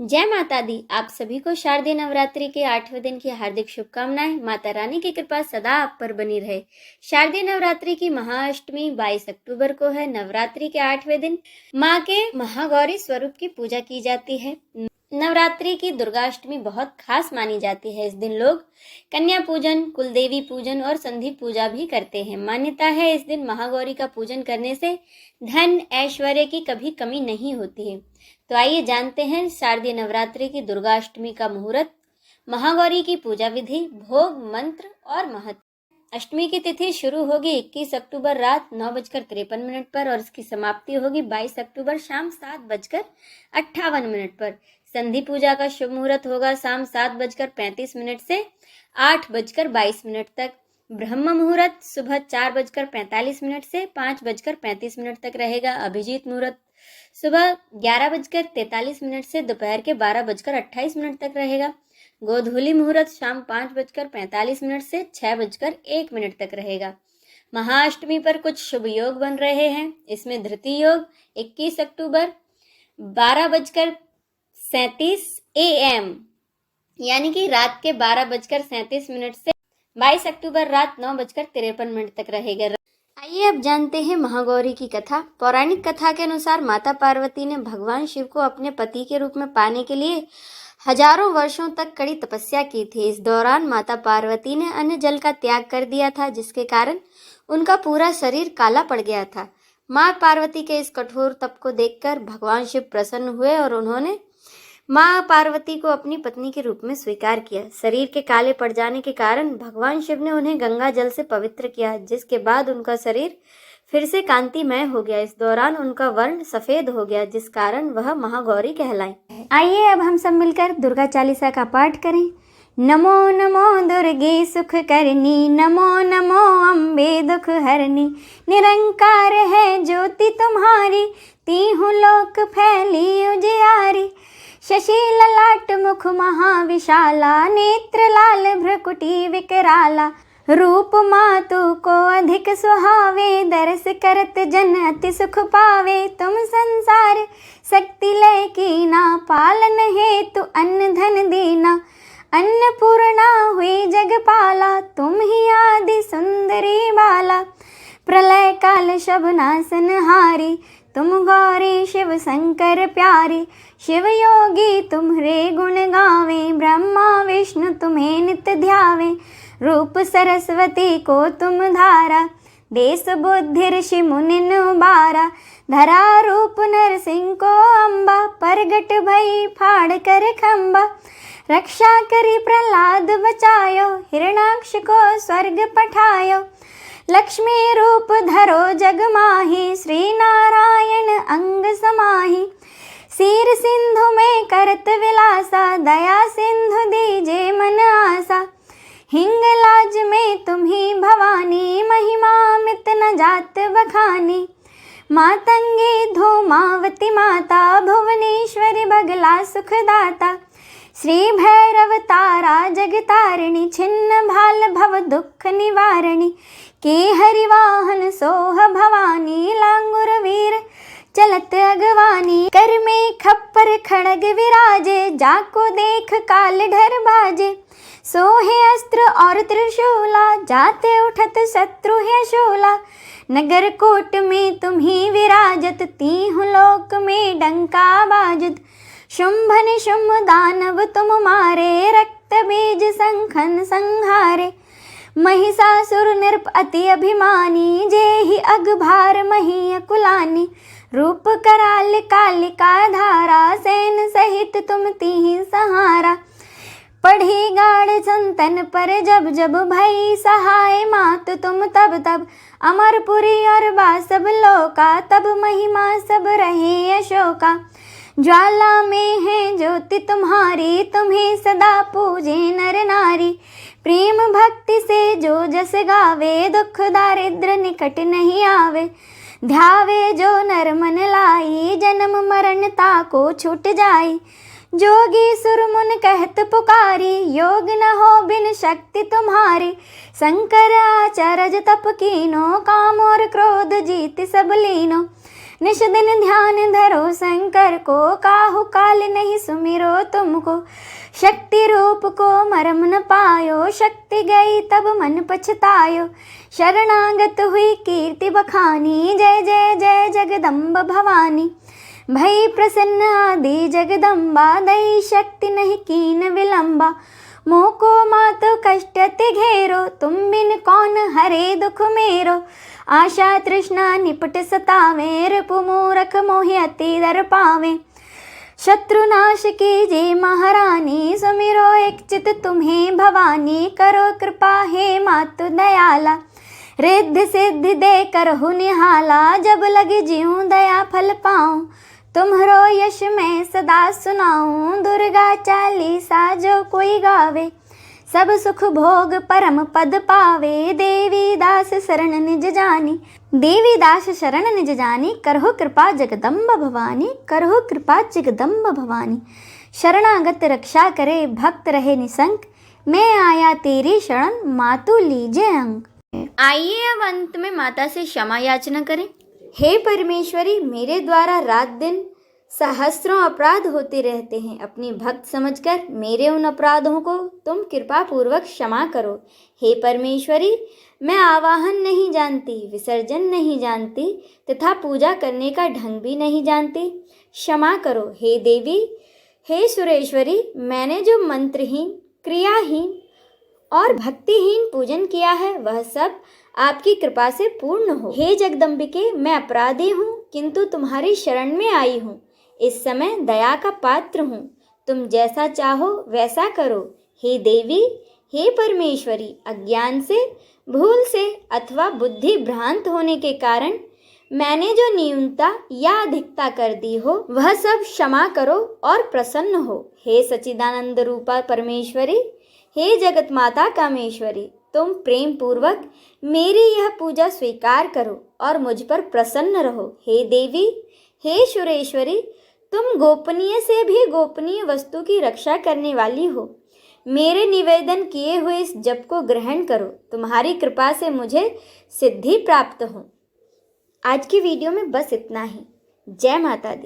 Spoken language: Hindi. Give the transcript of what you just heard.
जय माता दी। आप सभी को शारदीय नवरात्रि के 8वें दिन की हार्दिक शुभकामनाएं। माता रानी की कृपा सदा आप पर बनी रहे। शारदीय नवरात्रि की महाअष्टमी 22 अक्टूबर को है। नवरात्रि के 8वें दिन माँ के महागौरी स्वरूप की पूजा की जाती है। नवरात्रि की दुर्गाष्टमी बहुत खास मानी जाती है। इस दिन लोग कन्या पूजन, कुलदेवी पूजन और संधि पूजा भी करते हैं। मान्यता है इस दिन महागौरी का पूजन करने से धन ऐश्वर्य की कभी कमी नहीं होती है। तो आइए जानते हैं शारदीय नवरात्रि की दुर्गाष्टमी का मुहूर्त, महागौरी की पूजा विधि, भोग, मंत्र और महत्व। अष्टमी की तिथि शुरू होगी 21 अक्टूबर रात 9:53 पर और इसकी समाप्ति होगी 22 अक्टूबर शाम 7:58 पर। संधि पूजा का शुभ मुहूर्त होगा शाम 7:35 से 8:22 तक। ब्रह्म मुहूर्त सुबह 4:45 से 5:35 तक रहेगा। अभिजीत मुहूर्त सुबह 11:43 से दोपहर के 12:28 तक रहेगा। गोधूली मुहूर्त शाम 5:45 से 6:01 तक रहेगा। महाअष्टमी पर कुछ शुभ योग बन रहे हैं। इसमें धृति योग 21 अक्टूबर 12:37 AM यानी कि रात के 12:37 से 22 अक्टूबर रात 9:53 तक रहेगा। आइए अब जानते हैं महागौरी की कथा। पौराणिक कथा के अनुसार माता पार्वती ने भगवान शिव को अपने पति के रूप में पाने के लिए हजारों वर्षों तक कड़ी तपस्या की थी। इस दौरान माता पार्वती ने अन्न जल का त्याग कर दिया था, जिसके कारण उनका पूरा शरीर काला पड़ गया था। माँ पार्वती के इस कठोर तप को देखकर भगवान शिव प्रसन्न हुए और उन्होंने माँ पार्वती को अपनी पत्नी के रूप में स्वीकार किया। शरीर के काले पड़ जाने के कारण भगवान शिव ने उन्हें गंगा जल से पवित्र किया, जिसके बाद उनका शरीर फिर से कांतिमय हो गया। इस दौरान उनका वर्ण सफेद हो गया, जिस कारण वह महागौरी कहलाई। आइए अब हम सब मिलकर दुर्गा चालीसा का पाठ करें। नमो नमो दुर्गे सुख करनी, नमो नमो अम्बे दुख हरनी। निरंकार है ज्योति तुम्हारी, तीहु लोक फैली उजियारी। शशि ललाट मुख महाविशाला, नेत्र लाल भ्रकुटी विकराला। रूप मातु को अधिक सुहावे, दरस करत जन अति सुख पावे। तुम संसार शक्ति लय कीना, पालन हेतु अन्न धन दीना। अन्नपूर्णा हुई जगपाला, तुम ही आदि सुंदरी बाला। प्रलय काल शब नासन हारी, तुम गौरी शिव शंकर प्यारी। शिव योगी तुम्हारे गुण गावे, ब्रह्मा विष्णु तुम्हें नित्य ध्यावे। रूप सरस्वती को तुम धारा, देश बुद्धि ऋषि मुनिन उबारा। धरा रूप नरसिंह को अम्बा, परगट भई फाड़ कर खम्बा। रक्षा करी प्रहलाद बचायो, हिरणाक्ष को स्वर्ग पठायो। लक्ष्मी रूप धरो जग माही, श्री नारायण अंग समाही। सीर सिंधु में करत विलासा, दया सिंधु दीजे मन आसा। हिंगलाज में तुम्ही भवानी, महिमा मित न जात बखानी। मातंगी धूमावती माता, भुवनेश्वरी बगला सुखदाता। श्री भैरव तारा जगतारिणी, छिन्न भाल भव दुख निवारणी। के हरिवाहन सोह भवानी, लांगुर वीर चलत अगवानी। कर में खप्पर खड़ग विराजे, जाको देख काल ढर बाजे। सोहे अस्त्र और त्रिशूला, जाते उठत शत्रु है शूला। नगर कोट में तुम्ही विराजत, तीहु लोक में डंका बाजत। शुंभ निशुंभ दानव तुम मारे, रक्त बीज संखन संहारे। महिषासुर नृप अति अभिमानी, जेहि अगभार मही अकुलानी। रूप कराल कालिका धारा, सैन सहित तुम तीहि सहारा। पढ़ी गाढ़ संतन पर जब जब, भई सहाय मात तुम तब तब। अमरपुरी और बासब लोका, तब महिमा सब रहे अशोका। ज्वाला में है ज्योति तुम्हारी, तुम्हें सदा पूजे नर नारी। प्रेम भक्ति से जो जस गावे, दुख दारिद्र निकट नहीं आवे। ध्यावे जो नर मन लाई, जन्म मरण ताको छूट जाई। जोगी सुर मुन कहत पुकारी, योग न हो बिन शक्ति तुम्हारी। शंकर आचरज तप कीनो, काम और क्रोध जीत सब लीनो। निश दिन ध्यान धरो शंकर को, काहू काल नहीं सुमिरो तुमको। शक्ति रूप को मरम न पायो, शक्ति गई तब मन पछतायो। शरणागत हुई कीर्ति बखानी, जय जय जय जगदम्ब भवानी। भई प्रसन्न आदि जगदम्बा, दई शक्ति नहीं कीन विलंबा। मोको मातो कष्ट ते घेरो, तुम बिन कौन हरे दुख मेरो। आशा तृष्णा निपट सतावे, रिपु मूरख मोहि अति दर पावे। शत्रुनाश कीजिए महारानी, सुमिरो एक चित तुम्हें भवानी। करो कृपा हे मातु दयाला, रिद्धि सिद्धि दे करहु निहाला। जब लगे जीऊँ दया फल पाऊँ, तुम्हरो यश मैं सदा सुनाऊँ। दुर्गा चालीसा जो कोई गावे, सब सुख भोग परम पद पावे। देवी दास शरण निज जानी, देवी दास शरण निज जानी। करहो कृपा जगदम्ब भवानी, करहो कृपा जगदम्ब भवानी। शरणागत रक्षा करे, भक्त रहे निसंक। मैं आया तेरी शरण, मातु लीजे अंक। आइए अब अंत में माता से क्षमा याचना करें। हे परमेश्वरी, मेरे द्वारा रात दिन सहस्रों अपराध होते रहते हैं। अपनी भक्त समझकर मेरे उन अपराधों को तुम कृपा पूर्वक क्षमा करो। हे परमेश्वरी, मैं आवाहन नहीं जानती, विसर्जन नहीं जानती तथा पूजा करने का ढंग भी नहीं जानती, क्षमा करो। हे देवी, हे सुरेश्वरी, मैंने जो मंत्रहीन, क्रियाहीन और भक्तिहीन पूजन किया है वह सब आपकी कृपा से पूर्ण हो। हे जगदम्बिके, मैं अपराधी हूँ किंतु तुम्हारी शरण में आई हूँ। इस समय दया का पात्र हूँ, तुम जैसा चाहो वैसा करो। हे देवी, हे परमेश्वरी, अज्ञान से, भूल से अथवा बुद्धि भ्रांत होने के कारण मैंने जो न्यूनता या अधिकता कर दी हो वह सब क्षमा करो और प्रसन्न हो। हे सच्चिदानंद रूपा परमेश्वरी, हे जगत माता कामेश्वरी, तुम प्रेम पूर्वक मेरी यह पूजा स्वीकार करो और मुझ पर प्रसन्न रहो। हे देवी, हे सुरेश्वरी, तुम गोपनीय से भी गोपनीय वस्तु की रक्षा करने वाली हो। मेरे निवेदन किए हुए इस जप को ग्रहण करो, तुम्हारी कृपा से मुझे सिद्धि प्राप्त हो। आज की वीडियो में बस इतना ही। जय माता दी।